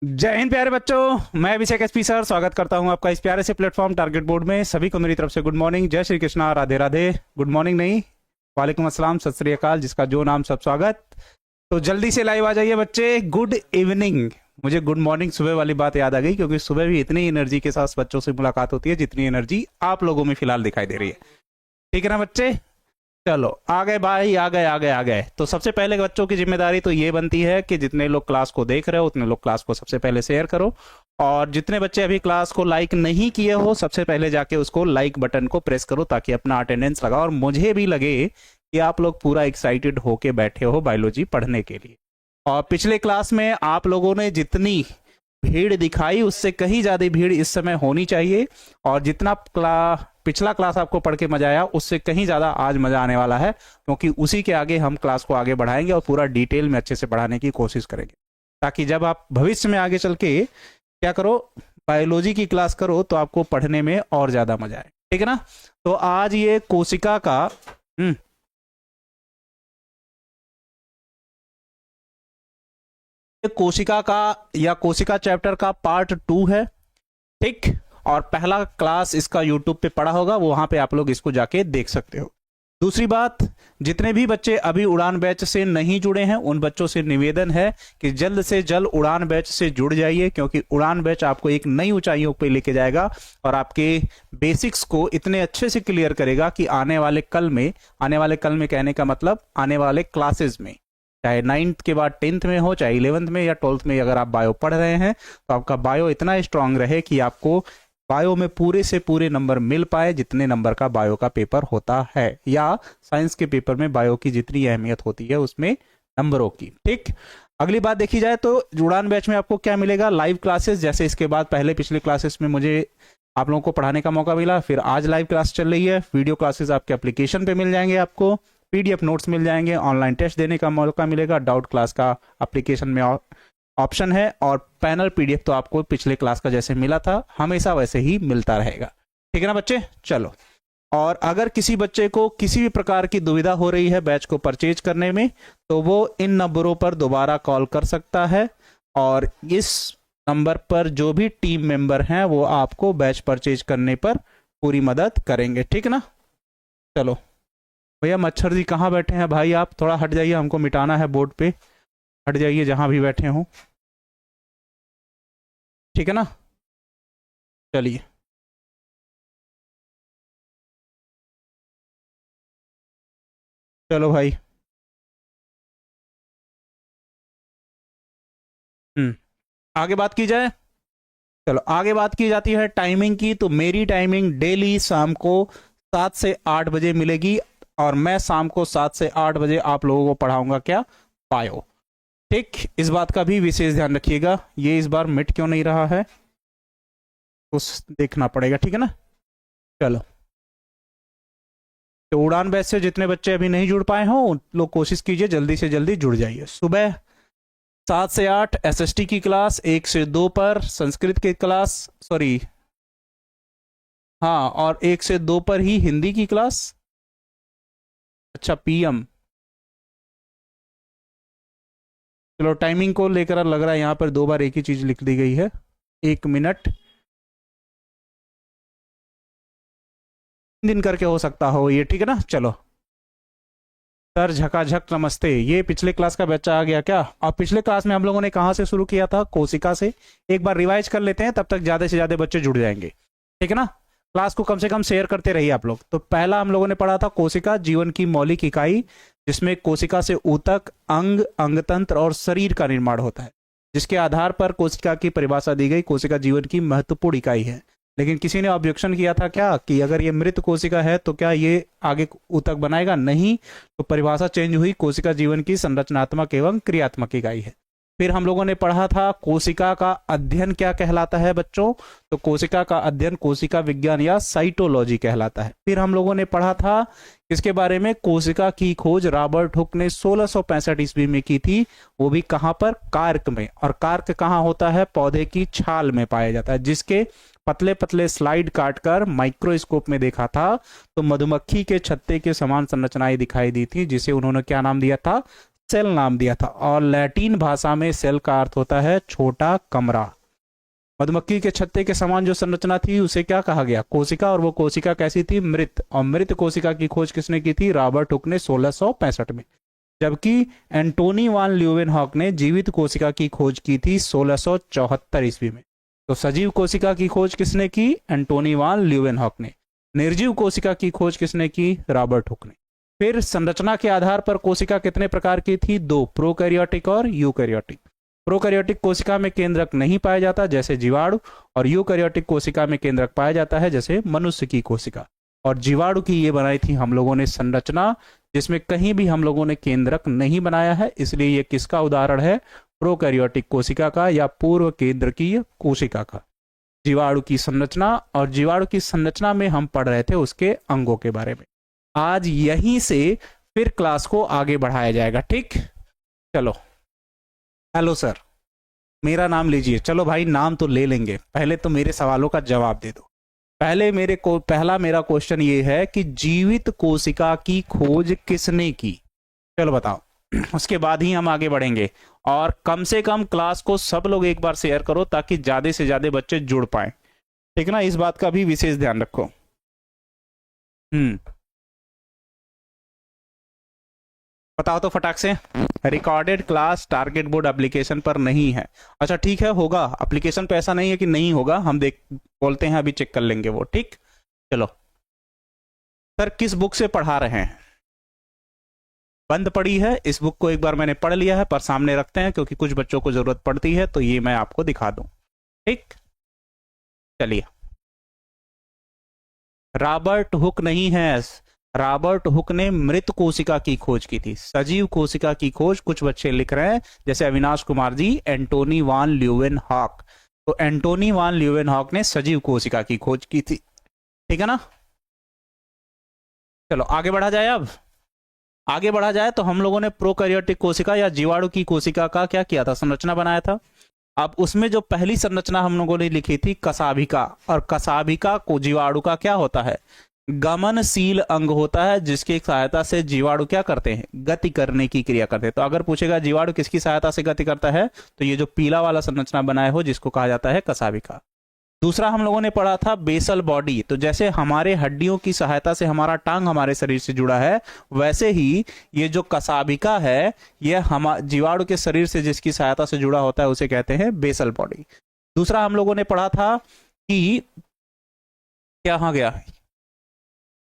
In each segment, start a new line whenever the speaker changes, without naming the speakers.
जय हिंद प्यारे बच्चों। मैं अभिषेक एसपी सर स्वागत करता हूं आपका इस प्यारे से प्लेटफॉर्म टारगेट बोर्ड में। सभी को मेरी तरफ से गुड मॉर्निंग, जय श्री कृष्णा, राधे राधे। गुड मॉर्निंग नहीं, वालेकुम अस्सलाम, सत श्री अकाल, जिसका जो नाम सब स्वागत। तो जल्दी से लाइव आ जाइए बच्चे। Good evening. मुझे गुड मॉर्निंग सुबह वाली बात याद आ गई, क्योंकि सुबह भी इतनी एनर्जी के साथ बच्चों से मुलाकात होती है जितनी एनर्जी आप लोगों में फिलहाल दिखाई दे रही है। ठीक है ना बच्चे? चलो आ गए भाई, आ गए आ गए आ गए। तो सबसे पहले बच्चों की जिम्मेदारी तो ये बनती है कि जितने लोग क्लास को देख रहे हो उतने लोग क्लास को सबसे पहले शेयर करो, और जितने बच्चे अभी क्लास को लाइक नहीं किए हो सबसे पहले जाके उसको लाइक बटन को प्रेस करो, ताकि अपना अटेंडेंस लगाओ और मुझे भी लगे कि आप लोग पूरा एक्साइटेड होके बैठे हो बायोलॉजी पढ़ने के लिए। और पिछले क्लास में आप लोगों ने जितनी भीड़ दिखाई उससे कहीं ज्यादा भीड़ इस समय होनी चाहिए, और जितना पिछला क्लास आपको पढ़ के मजा आया उससे कहीं ज्यादा आज मजा आने वाला है, क्योंकि उसी के आगे हम क्लास को आगे बढ़ाएंगे और पूरा डिटेल में अच्छे से पढ़ाने की कोशिश करेंगे, ताकि जब आप भविष्य में आगे चल के क्या करो, बायोलॉजी की क्लास करो तो आपको पढ़ने में और ज्यादा मजा आए। ठीक है ना? तो आज ये कोशिका का कोशिका का या कोशिका चैप्टर का पार्ट 2 है। ठीक, और पहला क्लास इसका यूट्यूब पे पड़ा होगा, वो वहां पे आप लोग इसको जाके देख सकते हो। दूसरी बात, जितने भी बच्चे अभी उड़ान बैच से नहीं जुड़े हैं उन बच्चों से निवेदन है कि जल्द से जल्द उड़ान बैच से जुड़ जाइए, क्योंकि उड़ान बैच आपको एक नई ऊंचाइयों पे लेके जाएगा और आपके बेसिक्स को इतने अच्छे से क्लियर करेगा कि आने वाले कल में कहने का मतलब आने वाले क्लासेस में, चाहे 9th के बाद 10th में हो, चाहे 11th में या 12th में, अगर आप बायो पढ़ रहे हैं तो आपका बायो इतना स्ट्रांग रहे कि आपको बायो में पूरे से पूरे नंबर मिल पाए जितने नंबर का बायो का पेपर होता है, या साइंस के पेपर में बायो की जितनी अहमियत होती है उसमें नंबरों की। ठीक, अगली बात देखी जाए तो उड़ान बैच में आपको क्या मिलेगा, लाइव क्लासेस। जैसे इसके बाद पहले पिछले क्लासेस में मुझे आप लोगों को पढ़ाने का मौका मिला, फिर आज लाइव क्लास चल रही है। वीडियो क्लासेस आपके एप्लीकेशन पे मिल जाएंगे, आपको पीडीएफ नोट्स मिल जाएंगे, ऑनलाइन टेस्ट देने का मौका मिलेगा, डाउट क्लास का एप्लीकेशन में ऑप्शन है, और पैनल पीडीएफ तो आपको पिछले क्लास का जैसे मिला था हमेशा वैसे ही मिलता रहेगा। ठीक है ना बच्चे? चलो, और अगर किसी बच्चे को किसी भी प्रकार की दुविधा हो रही है बैच को परचेज करने में, तो वो इन नंबरों पर दोबारा कॉल कर सकता है, और इस नंबर पर जो भी टीम मेंबर हैं वो आपको बैच परचेज करने पर पूरी मदद करेंगे। ठीक है ना? चलो भैया, मच्छर जी कहाँ बैठे हैं भाई? आप थोड़ा हट जाइए, हमको मिटाना है बोर्ड पे। हट जाइए जहां भी बैठे हों। ठीक है ना? चलिए, चलो भाई। आगे बात की जाए। चलो आगे बात की जाती है टाइमिंग की। तो मेरी टाइमिंग डेली शाम को 7 से 8 बजे मिलेगी, और मैं शाम को 7 से 8 बजे आप लोगों को पढ़ाऊंगा क्या? बायो। ठीक, इस बात का भी विशेष ध्यान रखिएगा, ये इस बार मिट क्यों नहीं रहा है उस देखना पड़ेगा। ठीक है ना? चलो, तो उड़ान बैच से जितने बच्चे अभी नहीं जुड़ पाए हों उन लोग कोशिश कीजिए जल्दी से जल्दी जुड़ जाइए। सुबह 7 से 8 एसएसटी की क्लास, 1 से 2 पर संस्कृत की क्लास, सॉरी हाँ, और 1 से 2 पर ही हिंदी की क्लास। अच्छा, पीएम। चलो, टाइमिंग को लेकर लग रहा है यहाँ पर 2 बार एक ही चीज लिख दी गई है। 1 मिनट, 3 दिन करके हो सकता हो ये। ठीक है ना? चलो सर, झकाझक नमस्ते। ये पिछले क्लास का बच्चा आ गया क्या? और पिछले क्लास में हम लोगों ने कहाँ से शुरू किया था? कोशिका से। एक बार रिवाइज कर लेते हैं, तब तक ज्यादा से ज्यादा बच्चे जुड़ जाएंगे। ठीक है ना? क्लास को कम से कम शेयर करते रहिए आप लोग। तो पहला हम लोगों ने पढ़ा था कोशिका, जीवन की मौलिक इकाई, जिसमें कोशिका से ऊतक, अंग, अंगतंत्र और शरीर का निर्माण होता है, जिसके आधार पर कोशिका की परिभाषा दी गई। कोशिका जीवन की महत्वपूर्ण इकाई है। लेकिन किसी ने ऑब्जेक्शन किया था क्या कि अगर ये मृत कोशिका है तो क्या ये आगे ऊतक बनाएगा? नहीं। तो परिभाषा चेंज हुई, कोशिका जीवन की संरचनात्मक एवं क्रियात्मक इकाई है। फिर हम लोगों ने पढ़ा था कोशिका का अध्ययन क्या कहलाता है बच्चों? तो कोशिका का अध्ययन कोशिका विज्ञान या साइटोलॉजी कहलाता है। फिर हम लोगों ने पढ़ा था इसके बारे में, कोशिका की खोज रॉबर्ट हुक ने 1665 ईस्वी में की थी, वो भी कहां पर? कार्क में। और कार्क कहां होता है? पौधे की छाल में पाया जाता है, जिसके पतले पतले स्लाइड काटकर माइक्रोस्कोप में देखा था तो मधुमक्खी के छत्ते के समान संरचनाएं दिखाई दी थी, जिसे उन्होंने क्या नाम दिया था? सेल नाम दिया था, और लैटिन भाषा में सेल का अर्थ होता है छोटा कमरा। मधुमक्खी के छत्ते के समान जो संरचना थी उसे क्या कहा गया? कोशिका। और वो कोशिका कैसी थी? मृत। और मृत कोशिका की खोज किसने की थी? रॉबर्ट हुक ने 1665 में। जबकि एंटोनी वान ल्यूवेनहॉक ने जीवित कोशिका की खोज की थी 1674 ईस्वी में। तो सजीव कोशिका की खोज किसने की? एंटोनी वान ल्यूवेनहॉक ने। निर्जीव कोशिका की खोज किसने की? रॉबर्ट हुक ने। फिर संरचना के आधार पर कोशिका कितने प्रकार की थी? दो, प्रोकैरियोटिक और यूकैरियोटिक। प्रोकैरियोटिक कोशिका में केंद्रक नहीं पाया जाता जैसे जीवाणु, और यूकैरियोटिक कोशिका में केंद्रक पाया जाता है जैसे मनुष्य की कोशिका। और जीवाणु की ये बनाई थी हम लोगों ने संरचना, जिसमें कहीं भी हम लोगों ने केंद्रक नहीं बनाया है, इसलिए ये किसका उदाहरण है? प्रोकैरियोटिक कोशिका का या पूर्व केंद्रकीय कोशिका का। जीवाणु की संरचना, और जीवाणु की संरचना में हम पढ़ रहे थे उसके अंगों के बारे में। आज यहीं से फिर क्लास को आगे बढ़ाया जाएगा, ठीक? चलो, हेलो सर, मेरा नाम लीजिए। चलो भाई, नाम तो ले लेंगे, पहले तो मेरे सवालों का जवाब दे दो। पहला मेरा क्वेश्चन ये है कि जीवित कोशिका की खोज किसने की? चलो बताओ। उसके बाद ही हम आगे बढ़ेंगे। और कम से कम क्लास को सब लोग एक बार शेयर करो ताकि ज्यादा से ज्यादा बच्चे जुड़ पाए, ठीक है ना? इस बात का भी विशेष ध्यान रखो। बताओ तो फटाक से। Recorded class target board application पर नहीं है। अच्छा ठीक है, होगा एप्लीकेशन पे, ऐसा नहीं है कि नहीं होगा, हम देख बोलते हैं अभी चेक कर लेंगे वो, ठीक? चलो सर, किस बुक से पढ़ा रहे हैं? बंद पड़ी है, इस बुक को एक बार मैंने पढ़ लिया है, पर सामने रखते हैं क्योंकि कुछ बच्चों को जरूरत पड़ती है, तो ये मैं आपको दिखा दूं, ठीक? चलिए, रॉबर्ट हुक नहीं है। रॉबर्ट हुक ने मृत कोशिका की खोज की थी। सजीव कोशिका की खोज कुछ बच्चे लिख रहे हैं, जैसे अविनाश कुमार जी, एंटोनी वान ल्यूवेनहॉक। तो एंटोनी वान ल्यूवेनहॉक ने सजीव कोशिका की खोज की थी, ठीक है ना? चलो आगे बढ़ा जाए। अब आगे बढ़ा जाए तो हम लोगों ने प्रोकैरियोटिक कोशिका या जीवाणु की कोशिका का क्या किया था? संरचना बनाया था। अब उसमें जो पहली संरचना हम लोगों ने लिखी थी कसाभिका, और कसाभिका को जीवाणु का क्या होता है? गमनशील अंग होता है, जिसकी सहायता से जीवाणु क्या करते हैं? गति करने की क्रिया करते हैं। तो अगर पूछेगा जीवाणु किसकी सहायता से गति करता है, तो ये जो पीला वाला संरचना बनाए हो जिसको कहा जाता है कसाभिका। दूसरा हम लोगों ने पढ़ा था बेसल बॉडी। तो जैसे हमारे हड्डियों की सहायता से हमारा टांग हमारे शरीर से जुड़ा है, वैसे ही ये जो कसाभिका है, ये हम जीवाणु के शरीर से जिसकी सहायता से जुड़ा होता है उसे कहते हैं बेसल बॉडी। दूसरा हम लोगों ने पढ़ा था कि क्या, हाँ गया,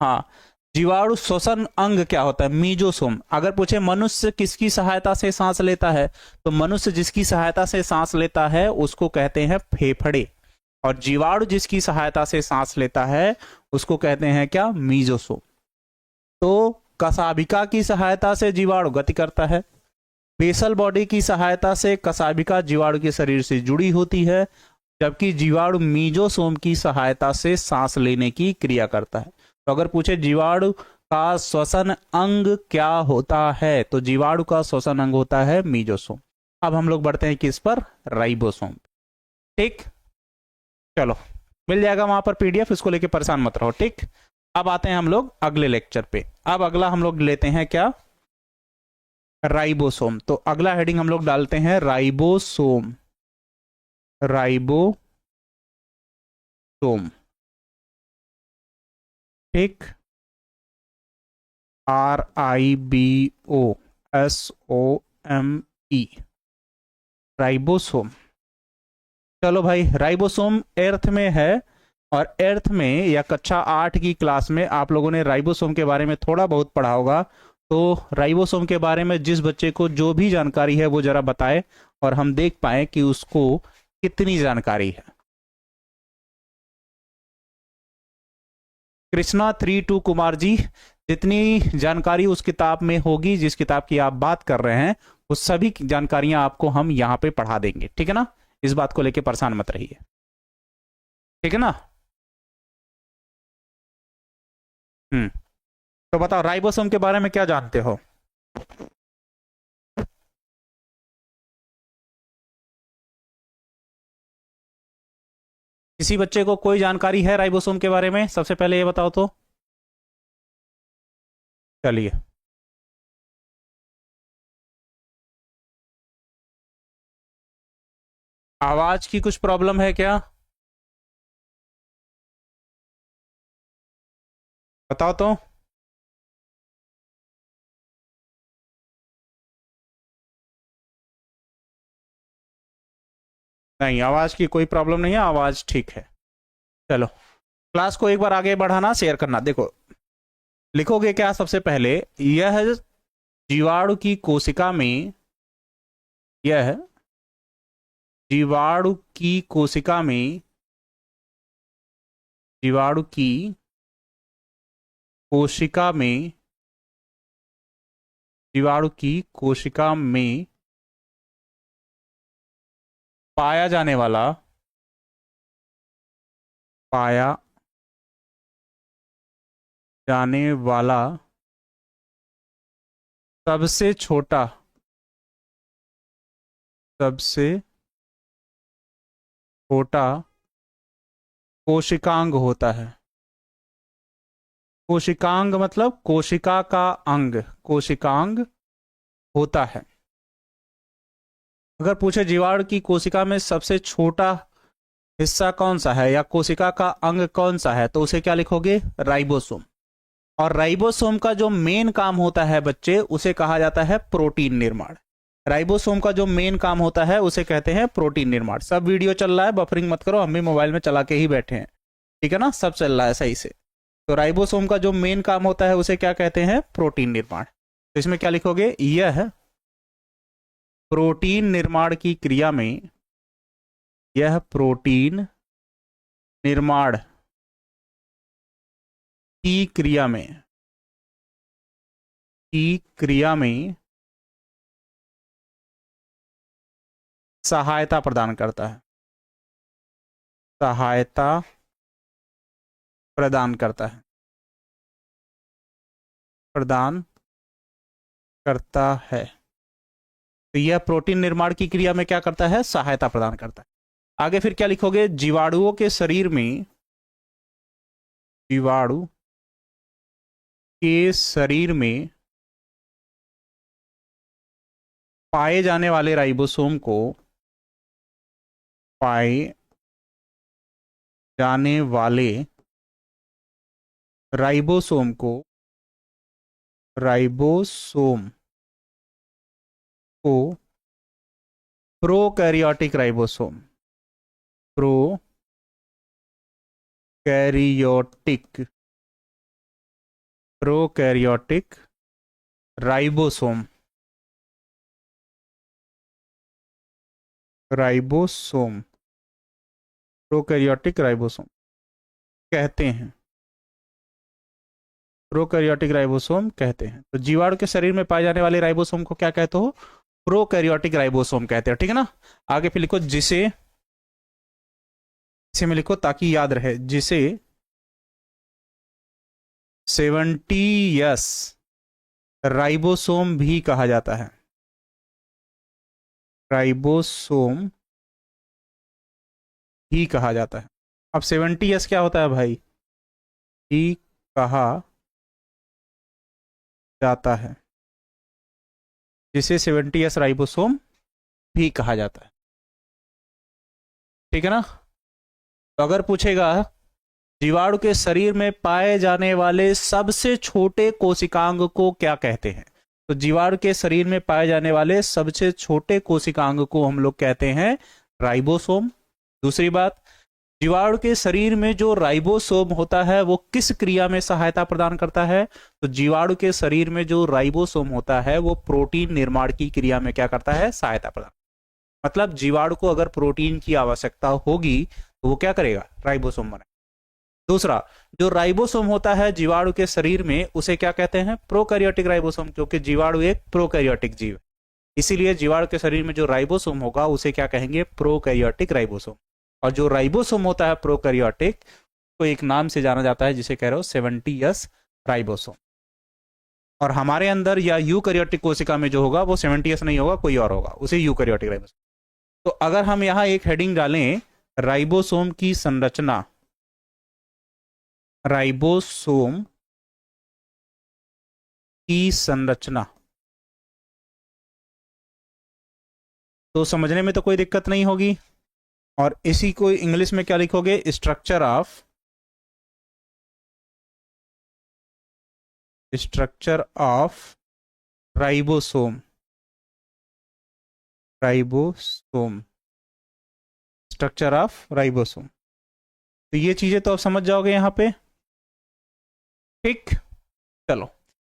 हाँ, जीवाणु श्वसन अंग क्या होता है? मीजोसोम। अगर पूछे मनुष्य किसकी सहायता से सांस लेता है, तो मनुष्य जिसकी सहायता से सांस लेता है उसको कहते हैं फेफड़े, और जीवाणु जिसकी सहायता से सांस लेता है उसको कहते हैं क्या? मीजोसोम। तो कसाभिका की सहायता से जीवाणु गति करता है, बेसल बॉडी की सहायता से कसाभिका जीवाणु के शरीर से जुड़ी होती है, जबकि जीवाणु मीजोसोम की सहायता से सांस लेने की क्रिया करता है। तो अगर पूछे जीवाणु का श्वसन अंग क्या होता है, तो जीवाणु का श्वसन अंग होता है मीजोसोम। अब हम लोग बढ़ते हैं किस पर? राइबोसोम, ठीक? चलो, मिल जाएगा वहां पर पीडीएफ, इसको लेके परेशान मत रहो, ठीक? अब आते हैं हम लोग अगले लेक्चर पे। अब अगला हम लोग लेते हैं क्या? राइबोसोम। तो अगला हेडिंग हम लोग डालते हैं राइबोसोम। राइबोसोम, ठीक? RIBOSOME, ribosome. चलो भाई, राइबोसोम एर्थ में है, और एर्थ में या कक्षा 8 की क्लास में आप लोगों ने राइबोसोम के बारे में थोड़ा बहुत पढ़ा होगा। तो राइबोसोम के बारे में जिस बच्चे को जो भी जानकारी है वो जरा बताए, और हम देख पाए कि उसको कितनी जानकारी है। कृष्णा 32 कुमार जी, जितनी जानकारी उस किताब में होगी, जिस किताब की आप बात कर रहे हैं, वो सभी जानकारियां आपको हम यहाँ पे पढ़ा देंगे, ठीक है ना? इस बात को लेके परेशान मत रहिए, ठीक है ना? तो बताओ, राइबोसोम के बारे में क्या जानते हो? किसी बच्चे को कोई जानकारी है राइबोसोम के बारे में? सबसे पहले ये बताओ तो। चलिए, आवाज की कुछ प्रॉब्लम है क्या? बताओ तो। नहीं, आवाज की कोई प्रॉब्लम नहीं है, आवाज ठीक है। चलो, क्लास को एक बार आगे बढ़ाना, शेयर करना। देखो, लिखोगे क्या सबसे पहले? यह जीवाणु की कोशिका में, यह जीवाणु की कोशिका में, जीवाणु की कोशिका में, जीवाणु की कोशिका में पाया जाने वाला, पाया जाने वाला सबसे छोटा, सबसे छोटा कोशिकांग होता है। कोशिकांग मतलब कोशिका का अंग, कोशिकांग होता है। अगर पूछे जीवाणु की कोशिका में सबसे छोटा हिस्सा कौन सा है या कोशिका का अंग कौन सा है, तो उसे क्या लिखोगे? राइबोसोम। और राइबोसोम का जो मेन काम होता है बच्चे, उसे कहा जाता है प्रोटीन निर्माण। राइबोसोम का जो मेन काम होता है उसे कहते हैं प्रोटीन निर्माण। सब वीडियो चल रहा है, बफरिंग मत करो, हम भी मोबाइल में चला के ही बैठे हैं, ठीक है ना? सब चल रहा है सही से। तो राइबोसोम का जो मेन काम होता है उसे क्या कहते हैं? प्रोटीन निर्माण। तो इसमें क्या लिखोगे? यह प्रोटीन निर्माण की क्रिया में, यह प्रोटीन निर्माण की क्रिया में, की क्रिया में सहायता प्रदान करता है, सहायता प्रदान करता है, प्रदान करता है। तो यह प्रोटीन निर्माण की क्रिया में क्या करता है? सहायता प्रदान करता है। आगे फिर क्या लिखोगे? जीवाणुओं के शरीर में, जीवाणु के शरीर में पाए जाने वाले राइबोसोम को, पाए जाने वाले राइबोसोम को, राइबोसोम को prokaryotic ribosome, prokaryotic, prokaryotic ribosome, ribosome, prokaryotic ribosome कहते हैं, प्रोकैरियोटिक राइबोसोम कहते हैं। तो जीवाणु के शरीर में पाए जाने वाले राइबोसोम को क्या कहते हो? प्रोकैरियोटिक राइबोसोम कहते हैं, ठीक है ना? आगे फिर लिखो जिसे, इसे में लिखो ताकि याद रहे, जिसे 70S राइबोसोम भी कहा जाता है, राइबोसोम ही कहा जाता है। अब 70S क्या होता है भाई? ही कहा जाता है, जिसे 70S राइबोसोम भी कहा जाता है, ठीक है ना? तो अगर पूछेगा जीवाणु के शरीर में पाए जाने वाले सबसे छोटे कोशिकांग को क्या कहते हैं, तो जीवाणु के शरीर में पाए जाने वाले सबसे छोटे कोशिकांग को हम लोग कहते हैं राइबोसोम। दूसरी बात, जीवाणु के शरीर में जो राइबोसोम होता है वो किस क्रिया में सहायता प्रदान करता है? तो जीवाणु के शरीर में जो राइबोसोम होता है वो प्रोटीन निर्माण की क्रिया में क्या करता है? सहायता प्रदान। मतलब जीवाणु को अगर प्रोटीन की आवश्यकता होगी तो वो क्या करेगा? राइबोसोम बनाए। दूसरा, जो राइबोसोम होता है जीवाणु के शरीर में उसे क्या कहते हैं? प्रोकैरियोटिक राइबोसोम, क्योंकि जीवाणु एक प्रोकैरियोटिक जीव है, इसीलिए जीवाणु के शरीर में जो राइबोसोम होगा उसे क्या कहेंगे? Prokaryotic ribosome. और जो राइबोसोम होता है प्रोकैरियोटिक, तो एक नाम से जाना जाता है जिसे कह रहे हो 70S राइबोसोम। और हमारे अंदर या यूकैरियोटिक कोशिका में जो होगा वो 70S नहीं होगा, कोई और होगा, उसे यूकैरियोटिक राइबोसोम। तो अगर हम यहां एक हेडिंग डालें, राइबोसोम की संरचना, राइबोसोम की संरचना, तो समझने में तो कोई दिक्कत नहीं होगी। और इसी को इंग्लिश में क्या लिखोगे? Structure of ribosome. Structure of ribosome. तो ये चीजें तो आप समझ जाओगे यहां पे, ठीक। चलो,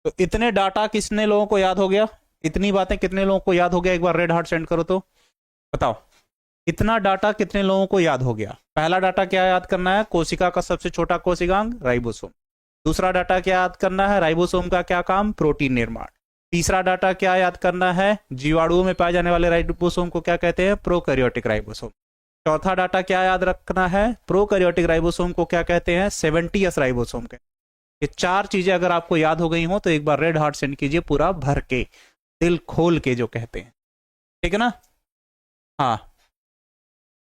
तो इतने डाटा किसने लोगों को याद हो गया? इतनी बातें कितने लोगों को याद हो गया? एक बार रेड हार्ट सेंड करो तो बताओ, इतना डाटा कितने लोगों को याद हो गया? पहला डाटा क्या याद करना है? कोशिका का सबसे छोटा कोशिकांग राइबोसोम। दूसरा डाटा क्या याद करना है? राइबोसोम का क्या काम? प्रोटीन निर्माण। तीसरा डाटा क्या याद करना है? जीवाणुओं में पाए जाने वाले राइबोसोम को क्या कहते हैं? Prokaryotic ribosome. चौथा डाटा क्या याद रखना है? प्रोकैरियोटिक राइबोसोम को क्या कहते हैं? 70s राइबोसोम के। ये चार चीजें अगर आपको याद हो गई हो तो एक बार रेड हार्ट सेंड कीजिए, पूरा भर के, दिल खोल के जो कहते हैं, ठीक है ना? हाँ,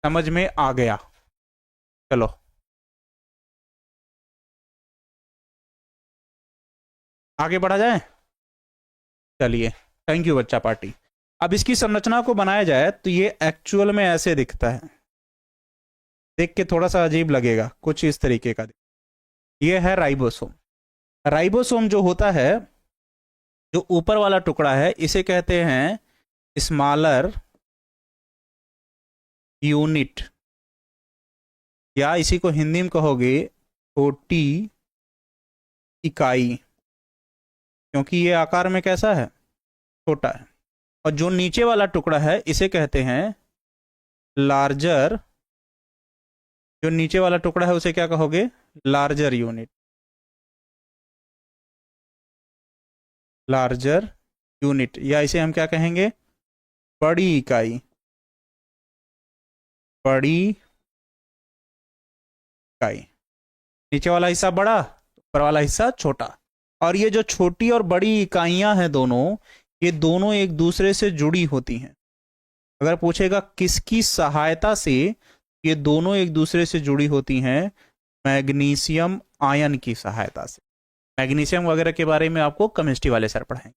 समझ में आ गया। चलो, आगे बढ़ा जाए। चलिए, थैंक यू बच्चा पार्टी। अब इसकी संरचना को बनाया जाए तो ये एक्चुअल में ऐसे दिखता है, देख के थोड़ा सा अजीब लगेगा, कुछ इस तरीके का। ये है राइबोसोम। राइबोसोम जो होता है, जो ऊपर वाला टुकड़ा है, इसे कहते हैं स्मॉलर यूनिट, या इसी को हिंदी में कहोगे छोटी इकाई, क्योंकि ये आकार में कैसा है? छोटा है। और जो नीचे वाला टुकड़ा है इसे कहते हैं लार्जर, जो नीचे वाला टुकड़ा है उसे क्या कहोगे? Larger unit. लार्जर यूनिट, या इसे हम क्या कहेंगे? बड़ी इकाई। बड़ी इकाई। नीचे वाला हिस्सा बड़ा, ऊपर वाला हिस्सा छोटा। और ये जो छोटी और बड़ी इकाइयां हैं दोनों, ये दोनों एक दूसरे से जुड़ी होती हैं। अगर पूछेगा किसकी सहायता से ये दोनों एक दूसरे से जुड़ी होती हैं? मैग्नीशियम आयन की सहायता से। मैग्नीशियम वगैरह के बारे में आपको केमिस्ट्री वाले सर पढ़ाएंगे।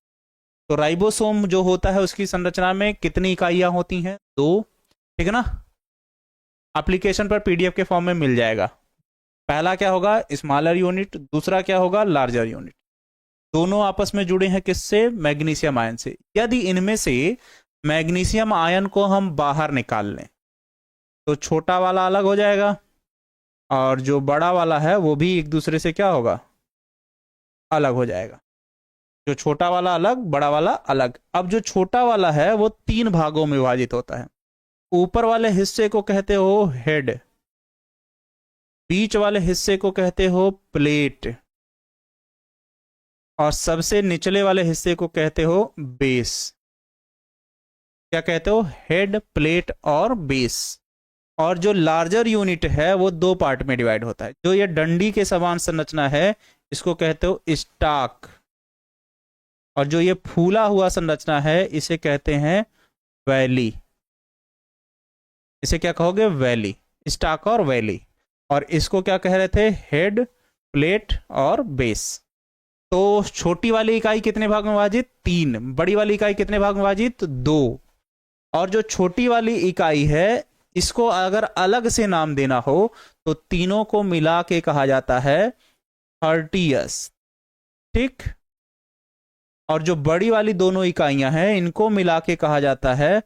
तो राइबोसोम जो होता है उसकी संरचना में कितनी इकाइयां होती हैं? 2, ठीक है ना? एप्लीकेशन पर पीडीएफ के फॉर्म में मिल जाएगा। पहला क्या होगा? Smaller unit. दूसरा क्या होगा? Larger unit. दोनों आपस में जुड़े हैं किससे? मैग्नीशियम आयन से। यदि इनमें से मैग्नीशियम आयन को हम बाहर निकाल लें तो छोटा वाला अलग हो जाएगा, और जो बड़ा वाला है वो भी एक दूसरे से क्या होगा? अलग हो जाएगा। जो छोटा वाला अलग, बड़ा वाला अलग। अब जो छोटा वाला है वो 3 भागों में विभाजित होता है। ऊपर वाले हिस्से को कहते हो हेड, बीच वाले हिस्से को कहते हो प्लेट, और सबसे निचले वाले हिस्से को कहते हो बेस। क्या कहते हो? हेड, प्लेट और बेस। और जो लार्जर यूनिट है वो 2 पार्ट में डिवाइड होता है। जो ये डंडी के समान संरचना है इसको कहते हो स्टाक, और जो ये फूला हुआ संरचना है इसे कहते हैं वैली। इसे क्या कहोगे? वैली। स्टाक और वैली। और इसको क्या कह रहे थे? हेड, प्लेट और बेस। तो छोटी वाली इकाई कितने भाग में विभाजित? 3। बड़ी वाली इकाई कितने भाग में विभाजित? 2। और जो छोटी वाली इकाई है इसको अगर अलग से नाम देना हो तो तीनों को मिला के कहा जाता है 30s, ठीक। और जो बड़ी वाली दोनों इकाइयां हैं इनको मिला के कहा जाता है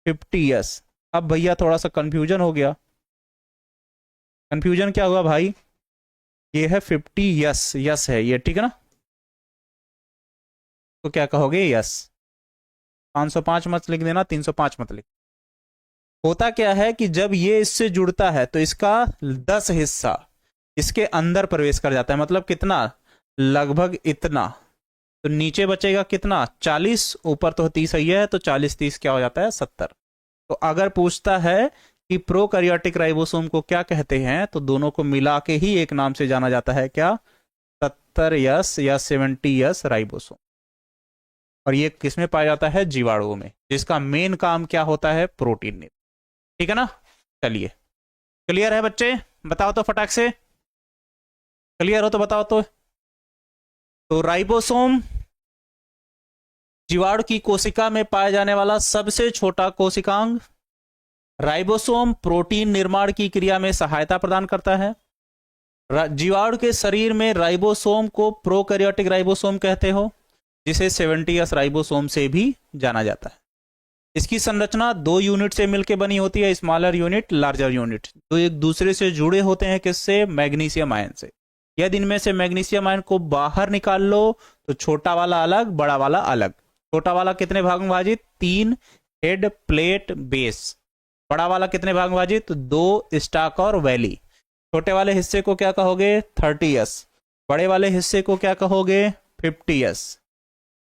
50s। अब भैया थोड़ा सा कंफ्यूजन हो गया। कंफ्यूजन क्या हुआ भाई? ये है 50 यस, यस है ये, ठीक है ना? तो क्या कहोगे? यस। 505 मत लिख देना, 305 मत लिख। होता क्या है कि जब ये इससे जुड़ता है तो इसका 10 हिस्सा इसके अंदर प्रवेश कर जाता है। मतलब कितना? लगभग इतना। तो नीचे बचेगा कितना? 40। ऊपर तो 30 ही है, तो 40 30 क्या हो जाता है? 70। तो अगर पूछता है कि प्रोकैरियोटिक राइबोसोम को क्या कहते हैं तो दोनों को मिला के ही एक नाम से जाना जाता है। क्या? 70s या 70s राइबोसोम। और ये किसमें पाया जाता है? जीवाणुओं में, जिसका मेन काम क्या होता है? प्रोटीन निर्माण, ठीक है ना? चलिए, क्लियर है बच्चे? बताओ तो फटाक से, क्लियर हो तो बताओ तो राइबोसोम जीवाणु की कोशिका में पाया जाने वाला सबसे छोटा कोशिकांग, राइबोसोम प्रोटीन निर्माण की क्रिया में सहायता प्रदान करता है। जीवाणु के शरीर में राइबोसोम को प्रोकैरियोटिक राइबोसोम कहते हो, जिसे 70S राइबोसोम से भी जाना जाता है। इसकी संरचना 2 यूनिट से मिलकर बनी होती है, स्मॉलर यूनिट, लार्जर यूनिट, जो एक दूसरे से जुड़े होते हैं। किससे? मैग्नीशियम आयन से। यदि इनमें से मैग्नीशियम आयन को बाहर निकाल लो तो छोटा वाला अलग, बड़ा वाला अलग। छोटा वाला कितने भाग में विभाजित? 3, हेड, प्लेट, बेस। बड़ा वाला कितने भाग में विभाजित? 2, स्टाक और वैली। छोटे वाले हिस्से को क्या कहोगे? 30S। बड़े वाले हिस्से को क्या कहोगे? 50S।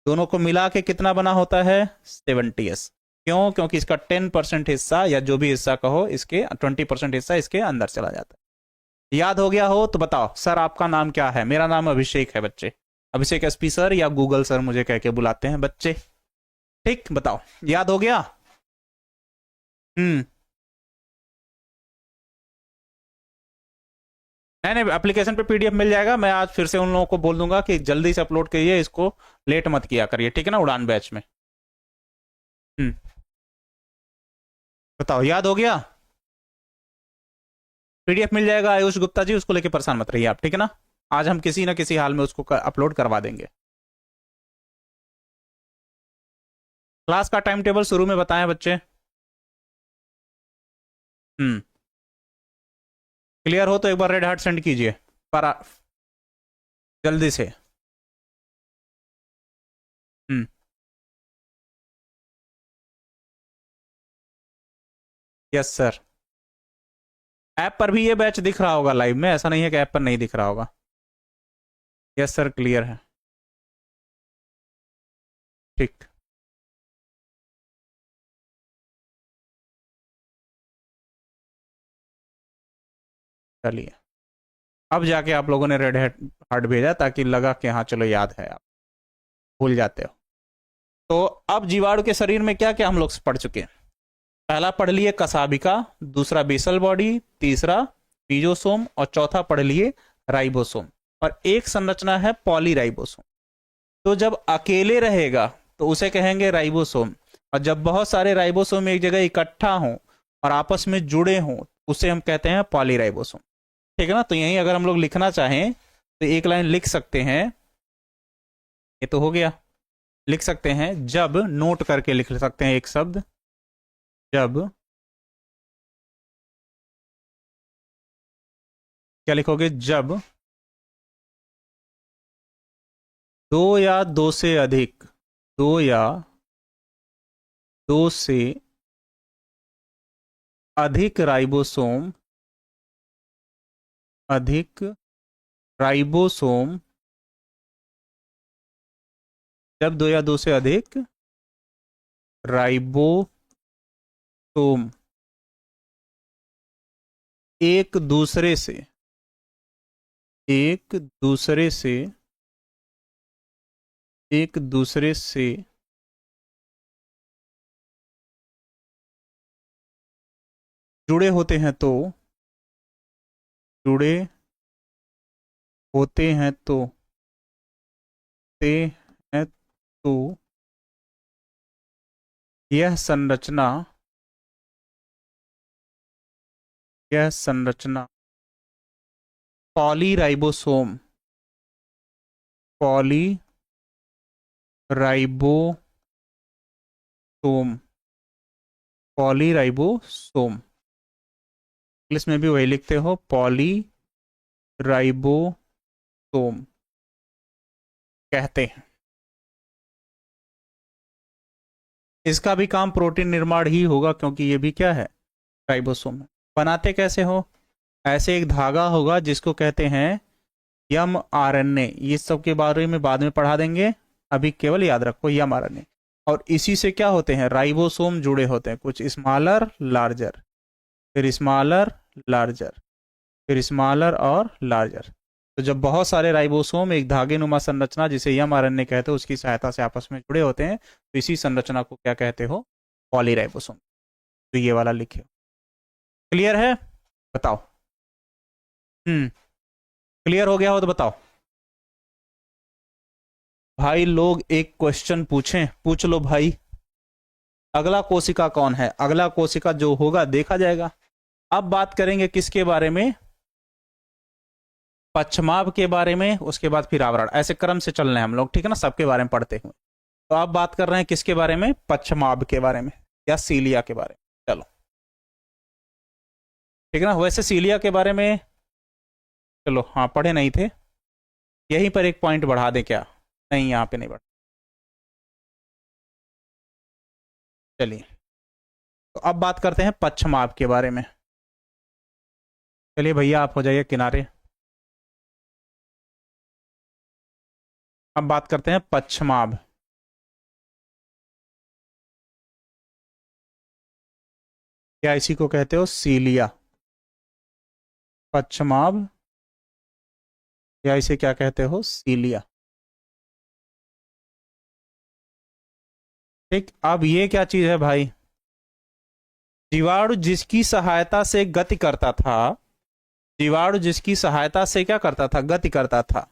दोनों को मिला के कितना बना होता है? 70S। क्यों? क्योंकि इसका 10% हिस्सा, या जो भी हिस्सा कहो, इसके 20% हिस्सा इसके अंदर चला जाता है। याद हो गया हो तो बताओ, सर आपका नाम क्या है? मेरा नाम अभिषेक है बच्चे। अभिषेक एसपी सर या गूगल सर मुझे कह के बुलाते हैं बच्चे। ठीक, बताओ, याद हो गया? नहीं नहीं, एप्लीकेशन पे PDF मिल जाएगा। मैं आज फिर से उन लोगों को बोल दूंगा कि जल्दी से अपलोड करिए, इसको लेट मत किया करिए, ठीक है ना, उड़ान बैच में। बताओ, याद हो गया? PDF मिल जाएगा आयुष गुप्ता जी, उसको लेके परेशान मत रहिए आप, ठीक है ना। आज हम किसी ना किसी हाल में उसको अपलोड करवा देंगे। क्लास का टाइम टेबल शुरू में बताएं बच्चे। क्लियर हो तो एक बार रेड हार्ट सेंड कीजिए पर जल्दी से। Yes sir. ऐप पर भी ये बैच दिख रहा होगा लाइव में, ऐसा नहीं है कि ऐप पर नहीं दिख रहा होगा। यस सर, क्लियर है। ठीक, चलिए। अब जाके आप लोगों ने रेड हार्ट भेजा ताकि लगा कि हाँ चलो याद है, आप भूल जाते हो। तो अब जीवाणु के शरीर में क्या क्या हम लोग पढ़ चुके हैं? पहला पढ़ लिए कसाबिका, दूसरा बेसल बॉडी, तीसरा पीजोसोम और चौथा पढ़ लिए राइबोसोम। और एक संरचना है पॉलीराइबोसोम। तो जब अकेले रहेगा तो उसे कहेंगे राइबोसोम, और जब बहुत सारे राइबोसोम एक जगह इकट्ठा हों और आपस में जुड़े हों उसे हम कहते हैं पॉलीराइबोसोम, ठीक है ना। तो यहीं अगर हम लोग लिखना चाहें तो एक लाइन लिख सकते हैं, ये तो हो गया। लिख सकते हैं जब, नोट करके लिख सकते हैं एक शब्द, जब। क्या लिखोगे? जब 2 या 2 से अधिक, 2 या 2 से अधिक राइबोसोम, अधिक राइबोसोम, जब 2 या 2 से अधिक राइबोसोम एक दूसरे से जुड़े होते हैं तो यह संरचना पॉलीराइबोसोम इंग्लिश में भी वही लिखते हो, पॉलीराइबोसोम कहते हैं। इसका भी काम प्रोटीन निर्माण ही होगा, क्योंकि ये भी क्या है? राइबोसोम है। बनाते कैसे हो? ऐसे एक धागा होगा जिसको कहते हैं mRNA। ये सब के बारे में बाद में पढ़ा देंगे, अभी केवल याद रखो mRNA। और इसी से क्या होते हैं? राइबोसोम जुड़े होते हैं, कुछ स्मॉलर, लार्जर, फिर स्मॉलर, लार्जर, फिर स्मॉलर और लार्जर। तो जब बहुत सारे राइबोसोम एक धागे नुमा संरचना जिसे mRNA कहते हैं उसकी सहायता से आपस में जुड़े होते हैं, तो इसी संरचना को क्या कहते हो? पॉलीराइबोसोम। तो ये वाला लिखे। क्लियर है? बताओ। क्लियर हो गया हो तो बताओ। भाई लोग एक क्वेश्चन पूछें, पूछ लो भाई। अगला कोशिका कौन है, अगला कोशिका जो होगा देखा जाएगा। अब बात करेंगे किसके बारे में, पश्चमाभ के बारे में, उसके बाद फिर आवरण, ऐसे क्रम से चल रहे हैं हम लोग, ठीक है ना, सबके बारे में पढ़ते हुए। तो अब बात कर रहे हैं किसके बारे में, पश्चमाभ के बारे में या सीलिया के बारे में। चलो ठीक है ना, वैसे सीलिया के बारे में चलो हाँ पढ़े नहीं थे, यहीं पर एक पॉइंट बढ़ा दे क्या, नहीं यहाँ पे नहीं बढ़ा, चलिए। तो अब बात करते हैं पश्चमाभ के बारे में। चलिए भैया आप हो जाइए किनारे। अब बात करते हैं पश्चमाभ। क्या इसी को कहते हो सीलिया, पश्चमाभ, या इसे क्या कहते हो, सीलिया। ठीक, अब ये क्या चीज है भाई, जीवाणु जिसकी सहायता से गति करता था, जीवाणु जिसकी सहायता से क्या करता था, गति करता था,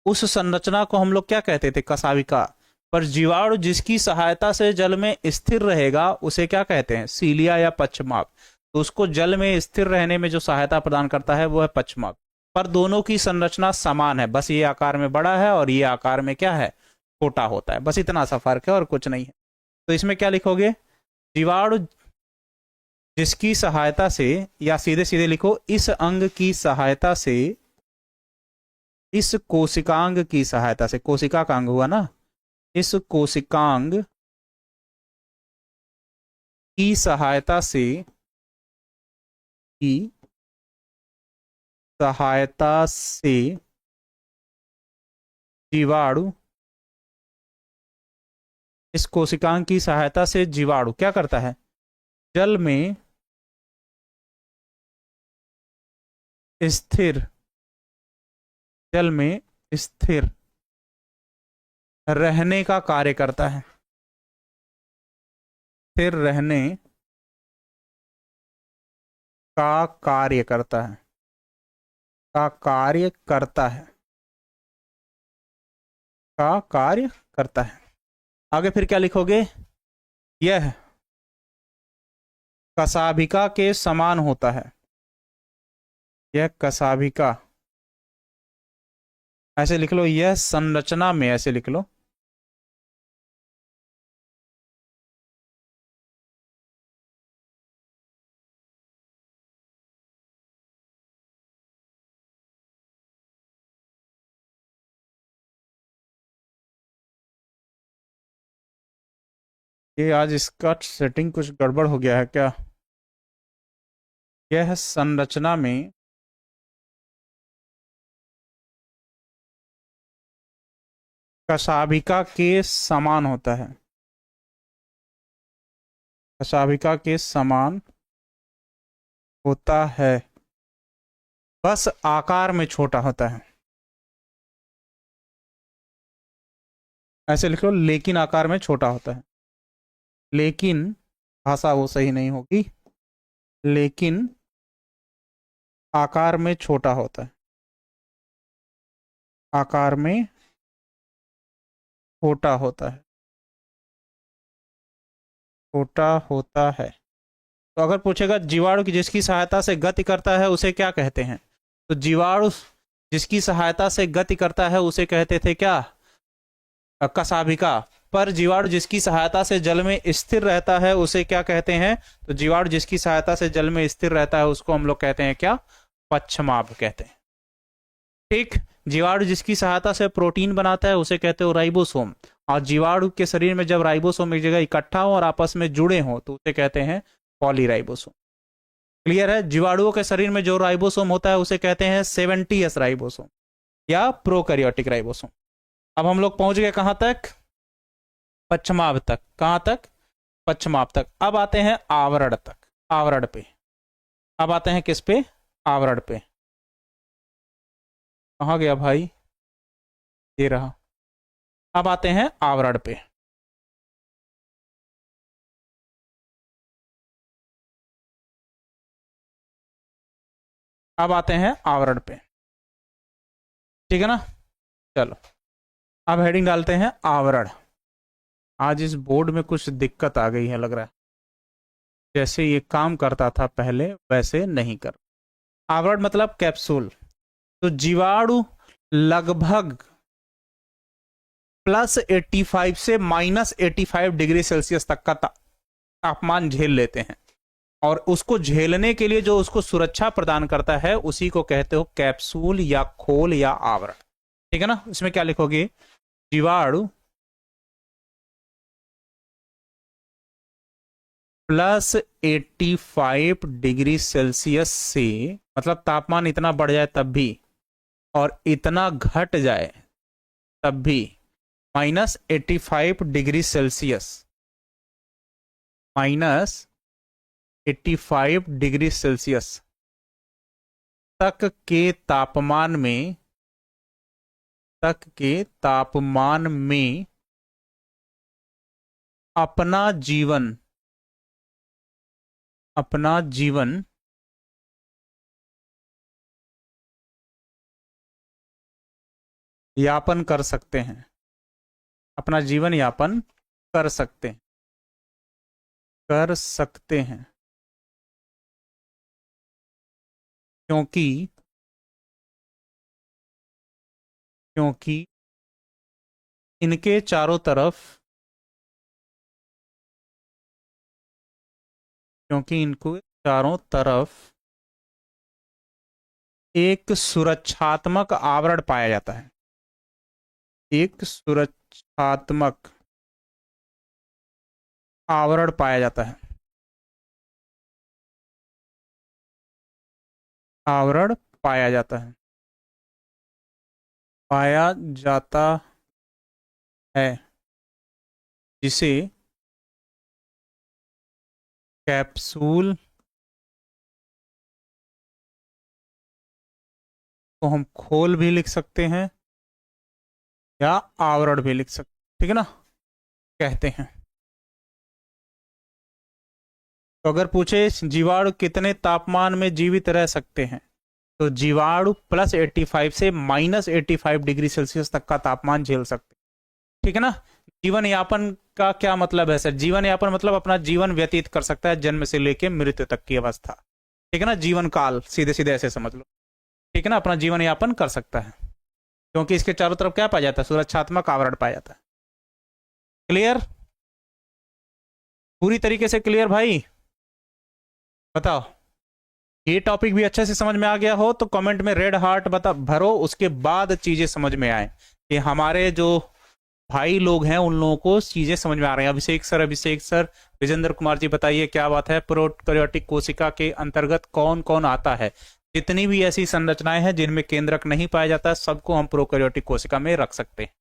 उस संरचना को हम लोग क्या कहते थे, कशाभिका। पर जीवाणु जिसकी सहायता से जल में स्थिर रहेगा उसे क्या कहते हैं, सीलिया या पश्चमाभ। तो उसको जल में स्थिर रहने में जो सहायता प्रदान करता है वो है पश्चमाभ। पर दोनों की संरचना समान है, बस ये आकार में बड़ा है और ये आकार में क्या है, छोटा होता है, बस इतना सा फर्क है और कुछ नहीं है। तो इसमें क्या लिखोगे, जीवाणु जिसकी सहायता से, या सीधे सीधे लिखो इस अंग की सहायता से, इस कोशिकांग की सहायता से, कोशिका का अंग हुआ ना, इस कोशिकांग की सहायता से, की सहायता से जीवाणु, इस कोशिकांग की सहायता से जीवाणु क्या करता है, जल में स्थिर, जल में स्थिर रहने का कार्य करता है, स्थिर रहने का कार्य करता है, का कार्य करता है, का कार्य करता है। आगे फिर क्या लिखोगे, यह कशाभिका के समान होता है, यह कशाभिका, ऐसे लिख लो, यह संरचना में, ऐसे लिख लो, ये आज इसका सेटिंग कुछ गड़बड़ हो गया है क्या, यह संरचना में कशाभिका के समान होता है, कशाभिका के समान होता है, बस आकार में छोटा होता है, ऐसे लिख लो, लेकिन आकार में छोटा होता है, लेकिन भाषा वो सही नहीं होगी, लेकिन आकार में छोटा होता है, आकार में छोटा होता है, छोटा होता है। तो अगर पूछेगा जीवाणु की जिसकी सहायता से गति करता है उसे क्या कहते हैं, तो जीवाणु जिसकी सहायता से गति करता है उसे कहते थे क्या, कशाभिका। पर जीवाणु जिसकी सहायता से जल में स्थिर रहता है उसे क्या कहते हैं, तो जीवाणु जिसकी सहायता से जल में स्थिर रहता है उसको हम लोग कहते हैं क्या, पश्चमाभ कहते हैं। ठीक, जीवाणु जिसकी सहायता से प्रोटीन बनाता है उसे कहते हो राइबोसोम, और जीवाणु के शरीर में जब राइबोसोम एक जगह इकट्ठा हो और आपस में जुड़े हो तो उसे कहते हैं पॉलीराइबोसोम। क्लियर है, जीवाणुओं के शरीर में जो राइबोसोम होता है उसे कहते हैं 70s राइबोसोम या प्रोकैरियोटिक राइबोसोम। अब हम लोग पहुंच गए कहां तक, पश्चमाभ तक, कहां तक, पश्चमाभ तक। अब आते हैं आवरण तक, आवरण पे, अब आते हैं किस पे, आवरण पे। कहां गया भाई, ये रहा। अब आते हैं आवरण पे। अब आते हैं आवरण पे, ठीक है ना। चलो अब हेडिंग डालते हैं आवरण। आज इस बोर्ड में कुछ दिक्कत आ गई है लग रहा है, जैसे ये काम करता था पहले वैसे नहीं कर। आवरण मतलब कैप्सूल। तो जीवाणु लगभग +85 से -85 डिग्री सेल्सियस तक का तापमान झेल लेते हैं, और उसको झेलने के लिए जो उसको सुरक्षा प्रदान करता है उसी को कहते हो कैप्सूल या खोल या आवरण। ठीक है ना। इसमें क्या लिखोगे, जीवाणु +85 डिग्री सेल्सियस से, मतलब तापमान इतना बढ़ जाए तब भी, और इतना घट जाए तब भी, -85 डिग्री सेल्सियस, -85 डिग्री सेल्सियस तक के तापमान में, अपना जीवन यापन कर सकते हैं, अपना जीवन यापन कर सकते हैं, क्योंकि इनके चारों तरफ, क्योंकि इनको चारों तरफ एक सुरक्षात्मक आवरण पाया जाता है, एक सुरक्षात्मक आवरण पाया जाता है, आवरण पाया जाता है, पाया जाता है, जिसे कैप्सूल को हम खोल भी लिख सकते हैं या आवरण भी लिख सकते हैं, ठीक है ना, कहते हैं। तो अगर पूछे जीवाणु कितने तापमान में जीवित रह सकते हैं, तो जीवाणु +85 से -85 डिग्री सेल्सियस तक का तापमान झेल सकते हैं, ठीक है ना। जीवन यापन का क्या मतलब है सर? जीवन यापन मतलब अपना जीवन व्यतीत कर सकता है, जन्म से लेकर मृत्यु तक की अवस्था, ठीक है ना। जीवन काल सीधे सीधे ऐसे समझ लो, ठीक है ना, अपना जीवन यापन कर सकता है, क्योंकि इसके चारों तरफ क्या पाया जाता है, सुरक्षात्मक आवरण पाया जाता है। क्लियर, पूरी तरीके से क्लियर भाई? बताओ, ये टॉपिक भी अच्छे से समझ में आ गया हो तो कमेंट में रेड हार्ट बता भरो, उसके बाद चीजें समझ में आए कि हमारे जो भाई लोग हैं उन लोगों को चीजें समझ में आ रही हैं। अभिषेक सर, विजेंद्र कुमार जी बताइए क्या बात है, प्रोकैरियोटिक कोशिका के अंतर्गत कौन कौन आता है? जितनी भी ऐसी संरचनाएं हैं जिनमें केंद्रक नहीं पाया जाता सबको हम प्रोकैरियोटिक कोशिका में रख सकते हैं,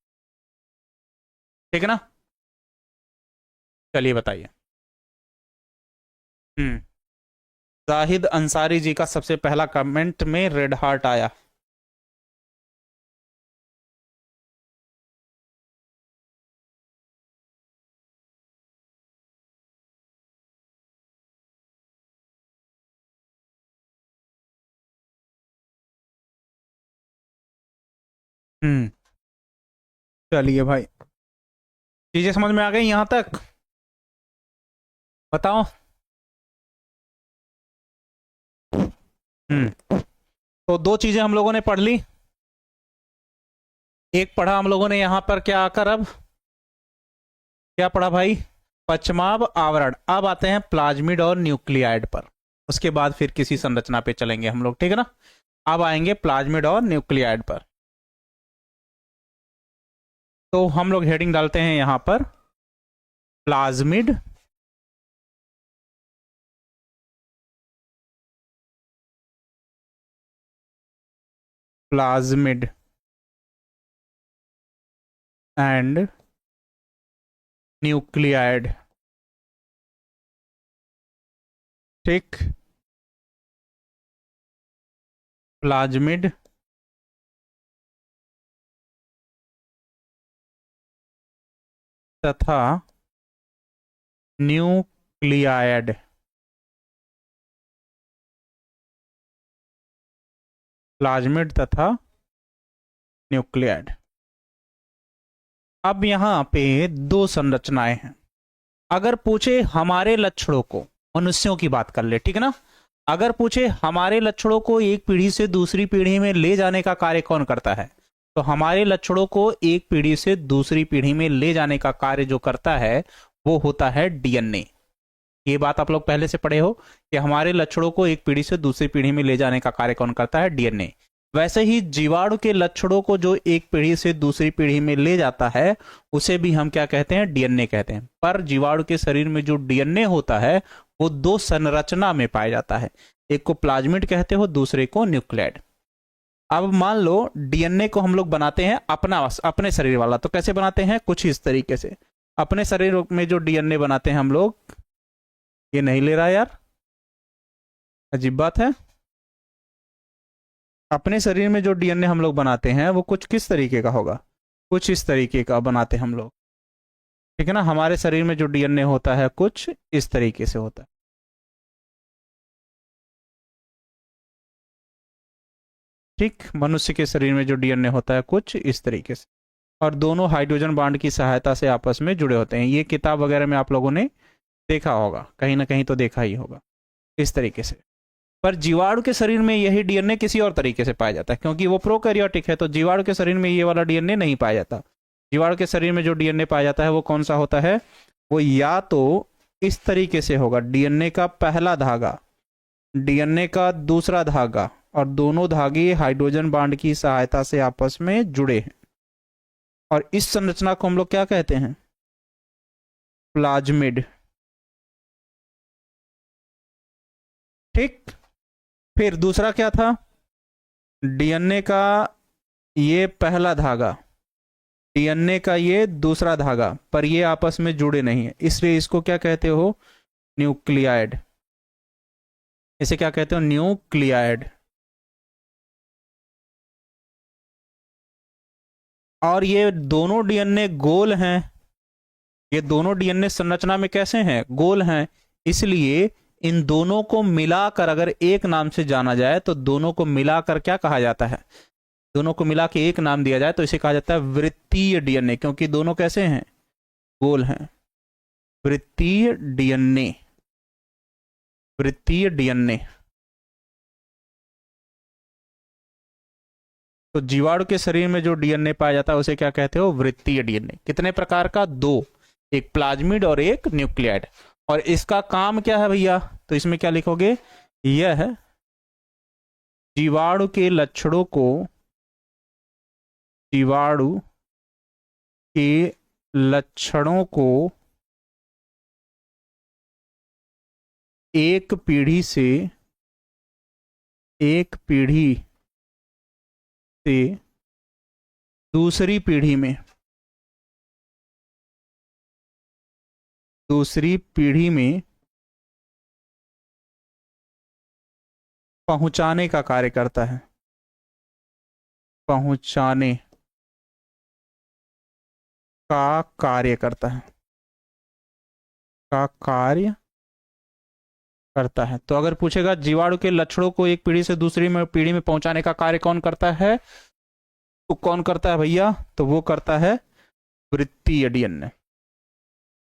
ठीक है ना। चलिए बताइए। जाहिद अंसारी जी का सबसे पहला कमेंट में रेड हार्ट आया। हम्म चलिए भाई, चीजें समझ में आ गई यहां तक? बताओ। तो दो चीजें हम लोगों ने पढ़ ली। एक पढ़ा हम लोगों ने यहां पर क्या आकर, अब क्या पढ़ा भाई? पश्चमाभ आवरण। अब आते हैं प्लाज्मिड और न्यूक्लियाइड पर, उसके बाद फिर किसी संरचना पे चलेंगे हम लोग, ठीक है ना। अब आएंगे प्लाज्मिड और न्यूक्लियाइड पर। तो हम लोग हेडिंग डालते हैं यहां पर प्लाज्मिड प्लाज्मिड एंड न्यूक्लियाइड, ठीक। प्लाज्मिड तथा न्यूक्लियाइड, प्लाज्मिड तथा न्यूक्लियाइड। अब यहां पे दो संरचनाएं हैं। अगर पूछे हमारे लक्षणों को, मनुष्यों की बात कर ले, ठीक है ना, अगर पूछे हमारे लक्षणों को एक पीढ़ी से दूसरी पीढ़ी में ले जाने का कार्य कौन करता है, तो हमारे लक्षणों को एक पीढ़ी से दूसरी पीढ़ी में ले जाने का कार्य जो करता है वो होता है डीएनए। ये बात आप लोग पहले से पढ़े हो कि हमारे लक्षणों को एक पीढ़ी से दूसरी पीढ़ी में ले जाने का कार्य कौन करता है, डीएनए। वैसे ही जीवाणु के लक्षणों को जो एक पीढ़ी से दूसरी पीढ़ी में ले जाता है उसे भी हम क्या कहते हैं, डीएनए कहते हैं। पर जीवाणु के शरीर में जो डीएनए होता है वो दो संरचना में पाया जाता है, एक को प्लाज्मिड कहते हो, दूसरे को न्यूक्लियड। अब मान लो डीएनए को हम लोग बनाते हैं अपने शरीर वाला, तो कैसे बनाते हैं, कुछ इस तरीके से। अपने शरीर में जो डीएनए बनाते हैं हम लोग, ये नहीं ले रहा यार, अजीब बात है। अपने शरीर में जो डीएनए हम लोग बनाते हैं वो कुछ किस तरीके का होगा, कुछ इस तरीके का बनाते हैं हम लोग, ठीक है ना। हमारे शरीर में जो डीएनए होता है कुछ इस तरीके से होता है, ठीक। मनुष्य के शरीर में जो डीएनए होता है कुछ इस तरीके से, और दोनों हाइड्रोजन बॉन्ड की सहायता से आपस में जुड़े होते हैं। ये किताब वगैरह में आप लोगों ने देखा होगा, कहीं ना कहीं तो देखा ही होगा इस तरीके से। पर जीवाणु के शरीर में यही डीएनए किसी और तरीके से पाया जाता है, क्योंकि वो प्रोकैरियोटिक है, तो जीवाणु के शरीर में ये वाला डीएनए नहीं पाया जाता। जीवाणु के शरीर में जो डीएनए पाया जाता है वो कौन सा होता है, वो या तो इस तरीके से होगा, डीएनए का पहला धागा, डीएनए का दूसरा धागा, और दोनों धागे हाइड्रोजन बॉन्ड की सहायता से आपस में जुड़े हैं, और इस संरचना को हम लोग क्या कहते हैं, प्लाज्मिड, ठीक। फिर दूसरा क्या था, डीएनए का ये पहला धागा, डीएनए का ये दूसरा धागा, पर ये आपस में जुड़े नहीं है, इसलिए इसको क्या कहते हो, न्यूक्लियाइड। इसे क्या कहते हो, न्यूक्लियाइड। और ये दोनों डीएनए गोल हैं, ये दोनों डीएनए संरचना में कैसे हैं, गोल हैं। इसलिए इन दोनों को मिलाकर अगर एक नाम से जाना जाए तो दोनों को मिलाकर क्या कहा जाता है, दोनों को मिला के एक नाम दिया जाए तो इसे कहा जाता है वृत्तीय डीएनए, क्योंकि दोनों कैसे हैं, गोल हैं। वृत्तीय डीएनए, वृत्तीय डीएनए। तो जीवाणु के शरीर में जो डीएनए पाया जाता है उसे क्या कहते हो, वृत्तीय डीएनए। कितने प्रकार का, दो, एक प्लाज्मिड और एक न्यूक्लियाइड। और इसका काम क्या है भैया, तो इसमें क्या लिखोगे, यह जीवाणु के लक्षणों को, जीवाणु के लक्षणों को एक पीढ़ी से दूसरी पीढ़ी में पहुंचाने का कार्य करता है, पहुंचाने का कार्य करता है, का कार्य करता है। तो अगर पूछेगा जीवाणु के लक्षणों को एक पीढ़ी से दूसरी में पीढ़ी में पहुंचाने का कार्य कौन करता है, तो कौन करता है भैया, तो वो करता है वृत्तीय डीएनए।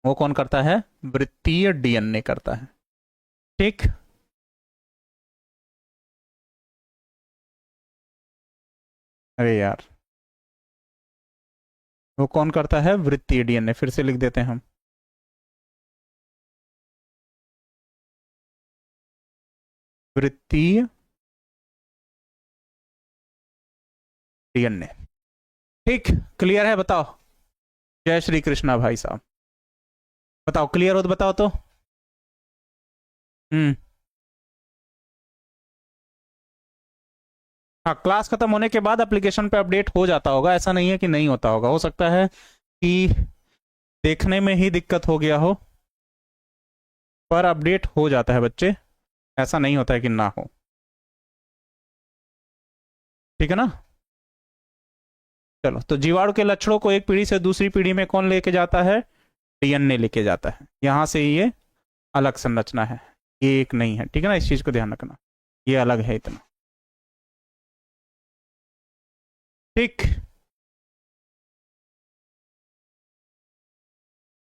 वो कौन करता है, वृत्तीय डीएनए करता है, ठीक। अरे यार, वो कौन करता है, वृत्तीय डीएनए। फिर से लिख देते हैं हम, वृत्तीय डीएनए, ठीक। क्लियर है, बताओ। जय श्री कृष्णा भाई साहब, बताओ क्लियर हो तो बताओ तो। हाँ, क्लास खत्म होने के बाद एप्लीकेशन पे अपडेट हो जाता होगा, ऐसा नहीं है कि नहीं होता होगा। हो सकता है कि देखने में ही दिक्कत हो गया हो, पर अपडेट हो जाता है बच्चे, ऐसा नहीं होता है कि ना हो, ठीक है ना। चलो, तो जीवाणु के लक्षणों को एक पीढ़ी से दूसरी पीढ़ी में कौन लेके जाता है, डीएनए लेके जाता है। यहां से ये अलग संरचना है, ये एक नहीं है, ठीक है ना, इस चीज को ध्यान रखना, ये अलग है इतना, ठीक।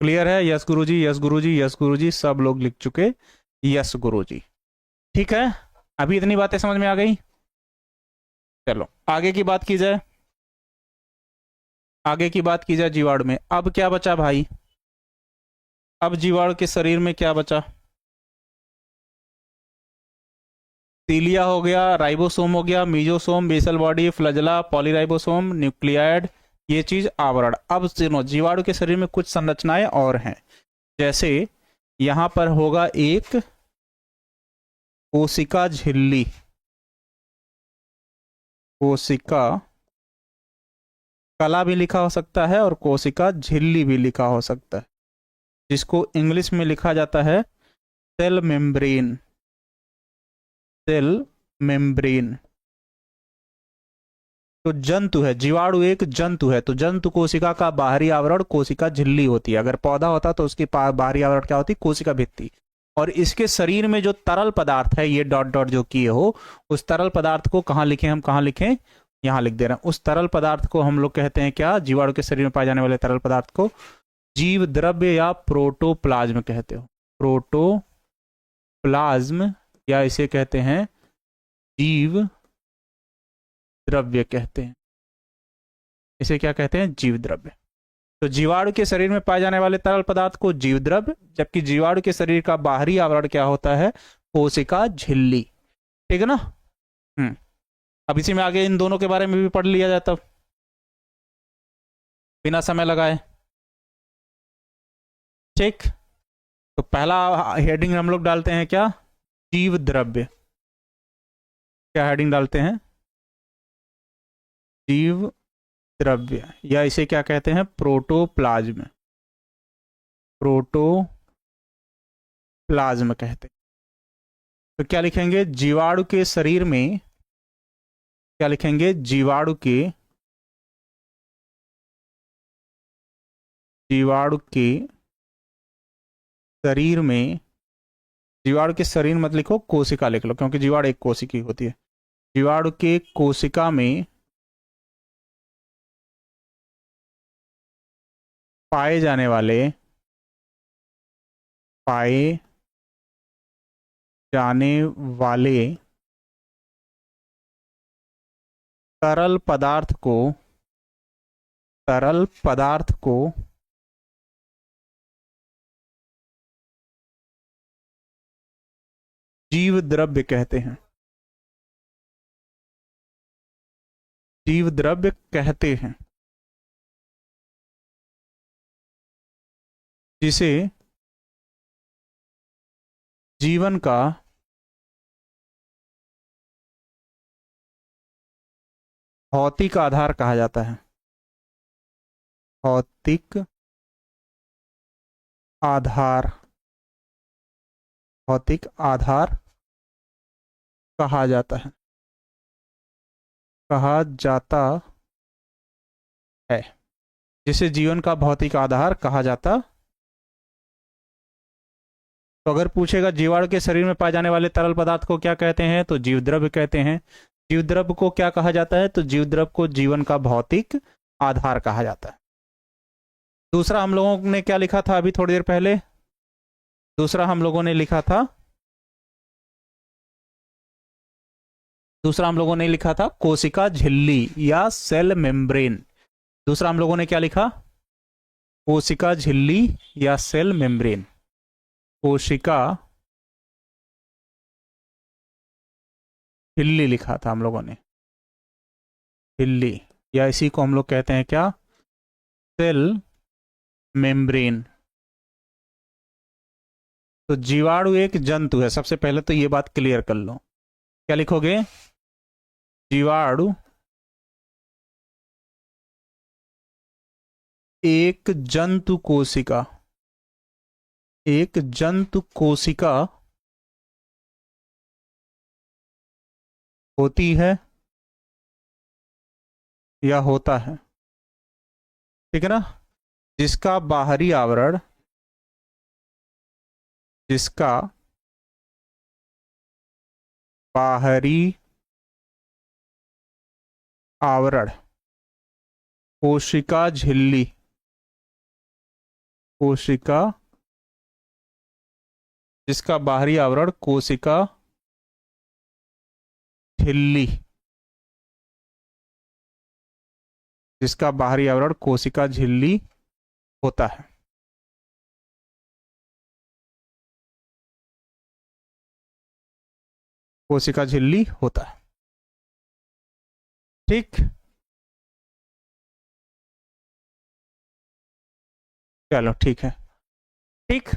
क्लियर है? यस गुरुजी, यस गुरुजी, यस गुरुजी, सब लोग लिख चुके यस गुरुजी। ठीक है, अभी इतनी बातें समझ में आ गई। चलो आगे की बात की जाए, आगे की बात की जाए जीवाणु में। अब क्या बचा भाई? अब जीवाणु के शरीर में क्या बचा? सीलिया हो गया, राइबोसोम हो गया, mesosome, basal body, flagella, polyribosome, nucleoid, ये चीज आवरण। अब सुनो, जीवाणु के शरीर में कुछ संरचनाएं और हैं। जैसे यहां पर होगा एक कोशिका झिल्ली, कोशिका कला भी लिखा हो सकता है और कोशिका झिल्ली भी लिखा हो सकता है, जिसको इंग्लिश में लिखा जाता है सेल मेम्ब्रेन, सेल मेम्ब्रेन। तो जंतु है, जीवाणु एक जंतु है, तो जंतु कोशिका का बाहरी आवरण कोशिका झिल्ली होती है। अगर पौधा होता तो उसकी बाहरी आवरण क्या होती? कोशिका भित्ति। और इसके शरीर में जो तरल पदार्थ है, ये डॉट डॉट जो किए हो, उस तरल पदार्थ को कहाँ लिखें हम? कहाँ लिखें? यहां लिख दे रहे हैं। उस तरल पदार्थ को हम लोग कहते हैं क्या? जीवाणु के शरीर में पाए जाने वाले तरल पदार्थ को जीव द्रव्य या प्रोटोप्लाज्म कहते हो। प्रोटोप्लाज्म या इसे कहते हैं जीव द्रव्य कहते हैं। इसे क्या कहते हैं? जीव द्रव्य। तो जीवाणु के शरीर में पाए जाने वाले तरल पदार्थ को जीव द्रव्य, जबकि जीवाणु के शरीर का बाहरी आवरण क्या होता है? कोशिका झिल्ली। ठीक है ना? अब इसी में आगे इन दोनों के बारे में भी पढ़ लिया जाए तब, बिना समय लगाए। ठीक, तो पहला हेडिंग हम लोग डालते हैं क्या? जीव द्रव्य। क्या हेडिंग डालते हैं? जीव द्रव्य, या इसे क्या कहते हैं? प्रोटोप्लाज्म। प्रोटोप्लाज्म कहते हैं। तो क्या लिखेंगे? जीवाणु के शरीर में क्या लिखेंगे? जीवाणु के शरीर में, जीवाणु के शरीर मत लिखो, कोशिका लिख लो, क्योंकि जीवाणु एक कोशिकी होती है। जीवाणु के कोशिका में पाए जाने वाले तरल पदार्थ को जीव द्रव्य कहते हैं। जीव द्रव्य कहते हैं, जिसे जीवन का भौतिक आधार कहा जाता है। भौतिक आधार, भौतिक आधार कहा जाता है, कहा जाता है, जिसे जीवन का भौतिक आधार कहा जाता। तो अगर पूछेगा जीवाणु के शरीर में पाए जाने वाले तरल पदार्थ को क्या कहते हैं, तो जीव द्रव्य कहते हैं। जीव द्रव्य को क्या कहा जाता है? तो जीव द्रव्य को जीवन का भौतिक आधार कहा जाता है। दूसरा हम लोगों ने क्या लिखा था अभी थोड़ी देर पहले? दूसरा हम लोगों ने लिखा था कोशिका झिल्ली या सेल मेम्ब्रेन। दूसरा हम लोगों ने क्या लिखा? कोशिका झिल्ली या सेल मेम्ब्रेन। कोशिका झिल्ली लिखा था हम लोगों ने, झिल्ली, या इसी को हम लोग कहते हैं क्या? Cell membrane. तो जीवाणु एक जंतु है, सबसे पहले तो ये बात क्लियर कर लो। क्या लिखोगे? जीवाणु एक जंतु कोशिका होती है या होता है। ठीक है ना? जिसका बाहरी आवरण, कोशिका झिल्ली कोशिका जिसका बाहरी आवरण कोशिका झिल्ली, जिसका बाहरी आवरण कोशिका झिल्ली होता है। कोशिका झिल्ली होता है। ठीक, चलो ठीक है। ठीक,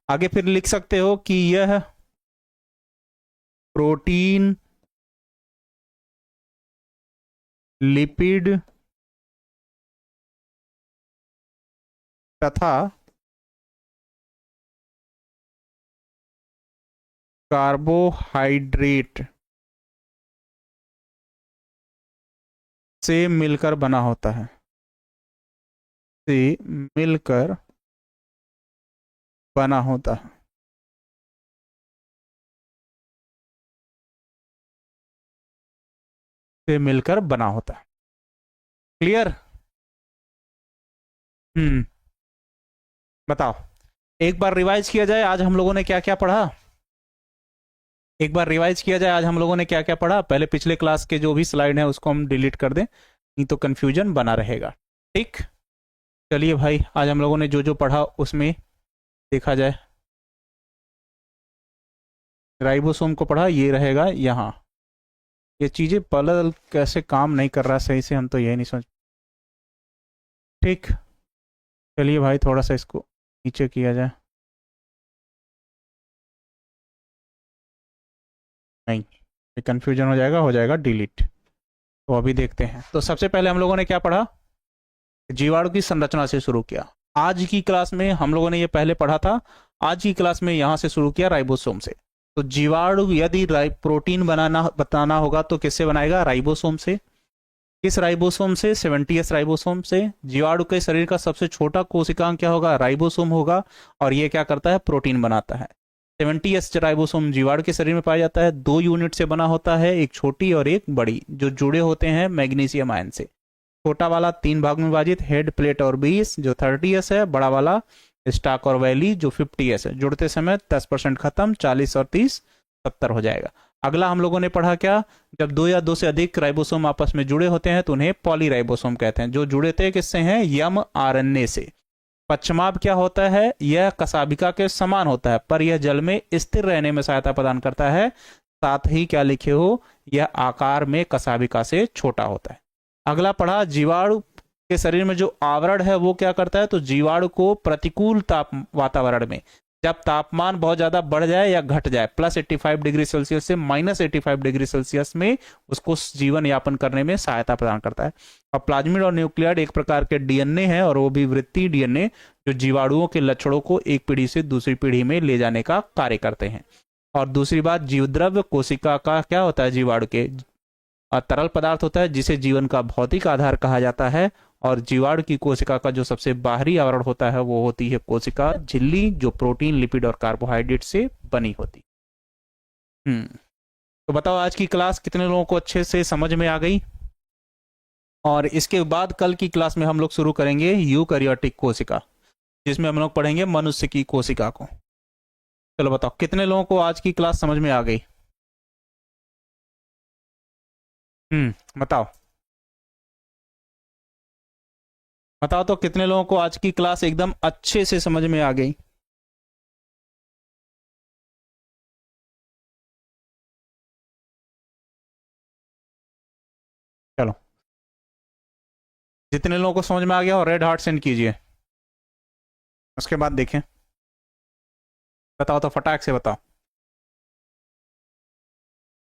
आगे फिर लिख सकते हो कि यह प्रोटीन, लिपिड तथा कार्बोहाइड्रेट से मिलकर बना होता है, से मिलकर बना होता है। से मिलकर बना होता है। क्लियर? बताओ, एक बार रिवाइज किया जाए आज हम लोगों ने क्या क्या पढ़ा। एक बार रिवाइज किया जाए आज हम लोगों ने क्या क्या पढ़ा। पहले पिछले क्लास के जो भी स्लाइड है उसको हम डिलीट कर दें, नहीं तो कंफ्यूजन बना रहेगा। ठीक, चलिए भाई, आज हम लोगों ने जो जो पढ़ा उसमें देखा जाए। राइबोसोम को पढ़ा, ये रहेगा यहाँ। ये चीजें पल कैसे काम नहीं कर रहा सही से, हम तो यही नहीं समझ। ठीक, चलिए भाई, थोड़ा सा इसको नीचे किया जाए। नहीं, ये कंफ्यूजन हो जाएगा डिलीट। तो अभी देखते हैं। तो सबसे पहले हम लोगों ने क्या पढ़ा, जीवाणु की संरचना से शुरू किया। आज की क्लास में हम लोगों ने ये पहले पढ़ा था, आज की क्लास में यहां से शुरू किया राइबोसोम से। तो जीवाणु यदि प्रोटीन बताना होगा तो किससे बनाएगा, राइबोसोम से। किस राइबोसोम से, 70s राइबोसोम से। जीवाणु के शरीर का सबसे छोटा कोशिकांग क्या होगा, राइबोसोम होगा, और ये क्या करता है, प्रोटीन बनाता है। 70s राइबोसोम जीवाणु के शरीर में पाया जाता है, 2 यूनिट से बना होता है, एक छोटी और एक बड़ी, जो जुड़े होते हैं मैग्नीशियम आयन से। छोटा वाला 3 भाग में विभाजित, हेड, प्लेट और बेस जो 30s है, बड़ा वाला स्टाक और वैली जो 50s है। जुड़ते समय 10% खत्म, 40 और 30 70 हो जाएगा। अगला हम लोगों ने पढ़ा क्या, जब 2 या 2 से अधिक राइबोसोम आपस में जुड़े होते हैं तो उन्हें पॉलीराइबोसोम कहते हैं। जो जुड़े थे किससे हैं, यम आरएनए से। पश्चमाभ क्या होता है, यह कसाबिका के समान होता है, पर यह जल में स्थिर रहने में सहायता प्रदान करता है। साथ ही क्या लिखे हो, यह आकार में कसाबिका से छोटा होता है। अगला पढ़ा, जीवाणु के शरीर में जो आवरण है वो क्या करता है, तो जीवाणु को प्रतिकूल वातावरण में, जब तापमान बहुत ज्यादा बढ़ जाए या घट जाए, +85 डिग्री सेल्सियस से -85 डिग्री सेल्सियस में, उसको जीवन यापन करने में सहायता प्रदान करता है। और प्लाज्मिड और न्यूक्लियड एक प्रकार के डीएनए है, और वो भी वृत्तीय डीएनए, जो जीवाणुओं के लक्षणों को एक पीढ़ी से दूसरी पीढ़ी में ले जाने का कार्य करते हैं। और दूसरी बात, जीवद्रव्य कोशिका का क्या होता है, जीवाणु के तरल पदार्थ होता है, जिसे जीवन का भौतिक आधार कहा जाता है। और जीवाणु की कोशिका का जो सबसे बाहरी आवरण होता है वो होती है कोशिका झिल्ली, जो प्रोटीन, लिपिड और कार्बोहाइड्रेट से बनी होती। तो बताओ, आज की क्लास कितने लोगों को अच्छे से समझ में आ गई। और इसके बाद कल की क्लास में हम लोग शुरू करेंगे यूकैरियोटिक कोशिका, जिसमें हम लोग पढ़ेंगे मनुष्य की कोशिका को। चलो बताओ, कितने लोगों को आज की क्लास समझ में आ गई। बताओ बताओ तो कितने लोगों को आज की क्लास एकदम अच्छे से समझ में आ गई। चलो, जितने लोगों को समझ में आ गया हो रेड हार्ट सेंड कीजिए, उसके बाद देखें। बताओ तो, फटाक से बताओ।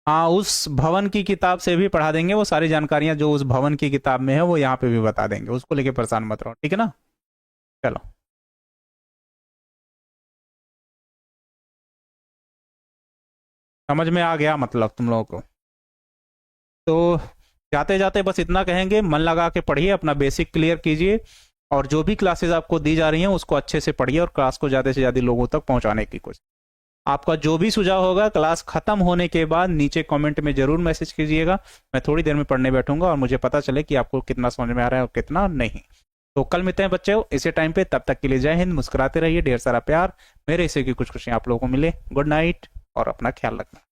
हाँ, उस भवन की किताब से भी पढ़ा देंगे, वो सारी जानकारियां जो उस भवन की किताब में है वो यहाँ पे भी बता देंगे, उसको लेके परेशान मत रहो, ठीक है ना। चलो, समझ में आ गया मतलब तुम लोगों को। तो जाते जाते बस इतना कहेंगे, मन लगा के पढ़िए, अपना बेसिक क्लियर कीजिए, और जो भी क्लासेस आपको दी जा रही हैं उसको अच्छे से पढ़िए, और क्लास को ज़्यादा से ज़्यादा लोगों तक पहुंचाने की कोशिश। आपका जो भी सुझाव होगा क्लास खत्म होने के बाद नीचे कमेंट में जरूर मैसेज कीजिएगा। मैं थोड़ी देर में पढ़ने बैठूंगा और मुझे पता चले कि आपको कितना समझ में आ रहा है और कितना नहीं। तो कल मिलते हैं बच्चे इसी टाइम पे, तब तक के लिए जय हिंद, मुस्कुराते रहिए, ढेर सारा प्यार, मेरे हिस्से की कुछ खुशियां आप लोगों को मिले। गुड नाइट और अपना ख्याल रखना।